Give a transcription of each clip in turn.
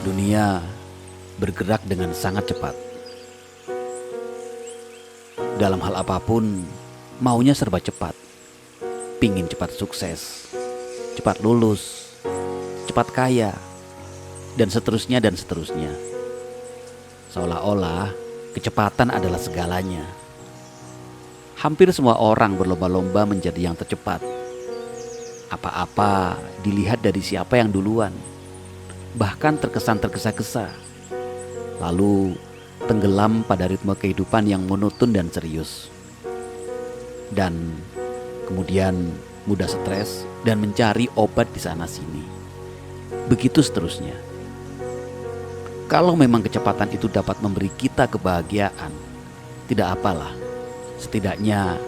Dunia bergerak dengan sangat cepat. Dalam hal apapun, maunya serba cepat. Pingin cepat sukses, cepat lulus, cepat kaya, dan seterusnya dan seterusnya. Seolah-olah kecepatan adalah segalanya. Hampir semua orang berlomba-lomba menjadi yang tercepat. Apa-apa dilihat dari siapa yang duluan. Bahkan terkesan tergesa-gesa, lalu tenggelam pada ritme kehidupan yang monoton dan serius, dan kemudian mudah stres dan mencari obat di sana-sini. Begitu seterusnya. Kalau memang kecepatan itu dapat memberi kita kebahagiaan, tidak apalah, setidaknya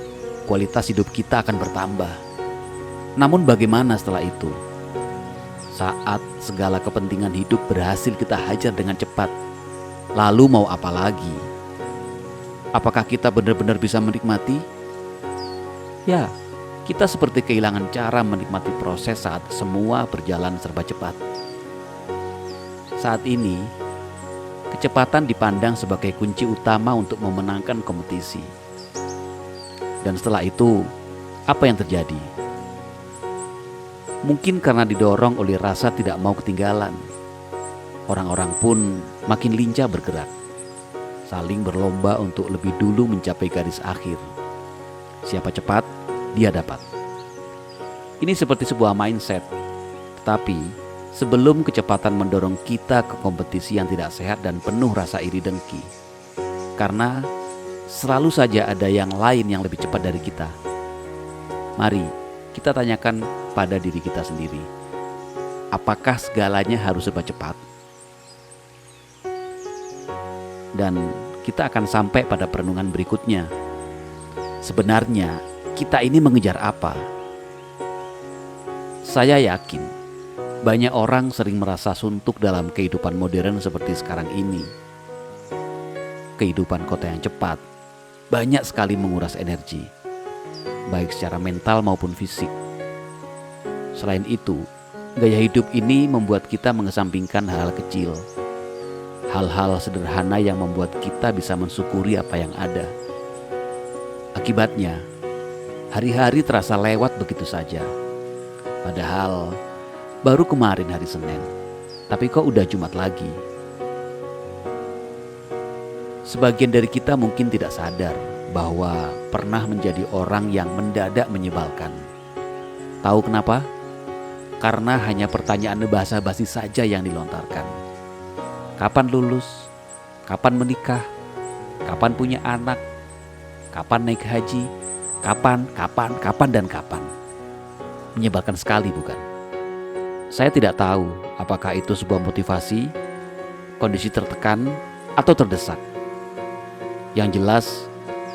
kualitas hidup kita akan bertambah. Namun bagaimana setelah itu? Saat segala kepentingan hidup berhasil kita hajar dengan cepat, lalu mau apa lagi? Apakah kita benar-benar bisa menikmati? Ya, kita seperti kehilangan cara menikmati proses saat semua berjalan serba cepat. Saat ini, kecepatan dipandang sebagai kunci utama untuk memenangkan kompetisi. Dan setelah itu, apa yang terjadi? Mungkin karena didorong oleh rasa tidak mau ketinggalan, orang-orang pun makin lincah bergerak, saling berlomba untuk lebih dulu mencapai garis akhir. Siapa cepat, dia dapat. Ini seperti sebuah mindset, tetapi sebelum kecepatan mendorong kita ke kompetisi yang tidak sehat dan penuh rasa iri dengki, karena selalu saja ada yang lain yang lebih cepat dari kita. Mari kita tanyakan pada diri kita sendiri, apakah segalanya harus serba cepat? Dan kita akan sampai pada perenungan berikutnya. Sebenarnya kita ini mengejar apa? Saya yakin banyak orang sering merasa suntuk dalam kehidupan modern seperti sekarang ini. Kehidupan kota yang cepat banyak sekali menguras energi, baik secara mental maupun fisik. Selain itu, gaya hidup ini membuat kita mengesampingkan hal-hal kecil, hal-hal sederhana yang membuat kita bisa mensyukuri apa yang ada. Akibatnya, hari-hari terasa lewat begitu saja. Padahal baru kemarin hari Senin, tapi kok udah Jumat lagi. Sebagian dari kita mungkin tidak sadar bahwa pernah menjadi orang yang mendadak menyebalkan. Tahu kenapa? Karena hanya pertanyaan basa-basi saja yang dilontarkan. Kapan lulus? Kapan menikah? Kapan punya anak? Kapan naik haji? Kapan, dan kapan? Menyebalkan sekali, bukan? Saya tidak tahu apakah itu sebuah motivasi, kondisi tertekan, atau terdesak. Yang jelas,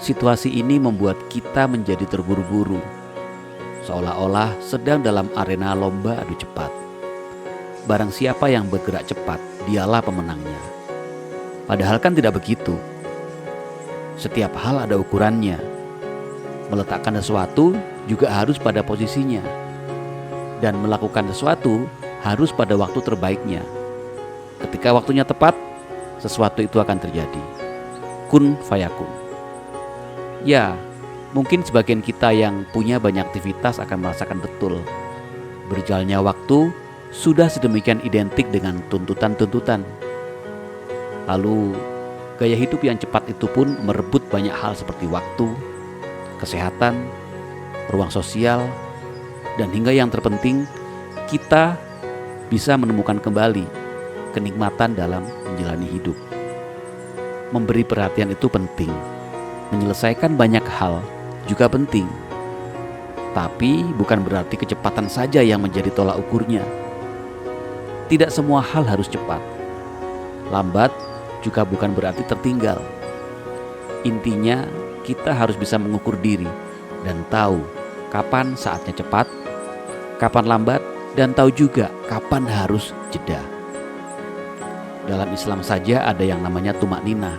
situasi ini membuat kita menjadi terburu-buru, seolah-olah sedang dalam arena lomba adu cepat. Barang siapa yang bergerak cepat, dialah pemenangnya. Padahal kan tidak begitu. Setiap hal ada ukurannya. Meletakkan sesuatu juga harus pada posisinya. Dan melakukan sesuatu harus pada waktu terbaiknya. Ketika waktunya tepat, sesuatu itu akan terjadi. Kun fayakun. Ya, mungkin sebagian kita yang punya banyak aktivitas akan merasakan betul berjalannya waktu sudah sedemikian identik dengan tuntutan-tuntutan. Lalu gaya hidup yang cepat itu pun merebut banyak hal seperti waktu, kesehatan, ruang sosial, dan hingga yang terpenting, kita bisa menemukan kembali kenikmatan dalam menjalani hidup. Memberi perhatian itu penting. Menyelesaikan banyak hal juga penting. Tapi bukan berarti kecepatan saja yang menjadi tolak ukurnya. Tidak semua hal harus cepat. Lambat juga bukan berarti tertinggal. Intinya kita harus bisa mengukur diri dan tahu kapan saatnya cepat, kapan lambat, dan tahu juga kapan harus jeda. Dalam Islam saja ada yang namanya tumak ninah,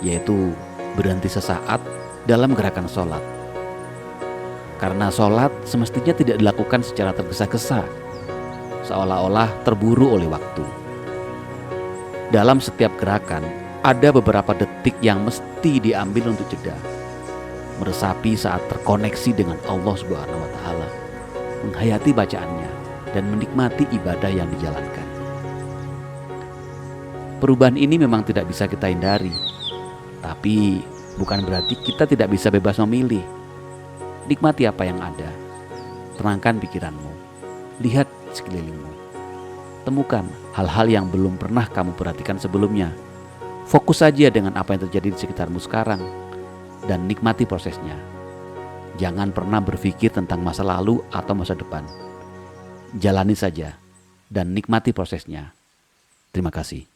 yaitu berhenti sesaat dalam gerakan sholat. Karena sholat semestinya tidak dilakukan secara tergesa-gesa, seolah-olah terburu oleh waktu. Dalam setiap gerakan, ada beberapa detik yang mesti diambil untuk jeda. Meresapi saat terkoneksi dengan Allah Subhanahu wa Ta'ala, menghayati bacaannya, dan menikmati ibadah yang dijalankan. Perubahan ini memang tidak bisa kita hindari, tapi bukan berarti kita tidak bisa bebas memilih. Nikmati apa yang ada, tenangkan pikiranmu, lihat sekelilingmu, temukan hal-hal yang belum pernah kamu perhatikan sebelumnya. Fokus saja dengan apa yang terjadi di sekitarmu sekarang dan nikmati prosesnya. Jangan pernah berpikir tentang masa lalu atau masa depan. Jalani saja dan nikmati prosesnya. Terima kasih.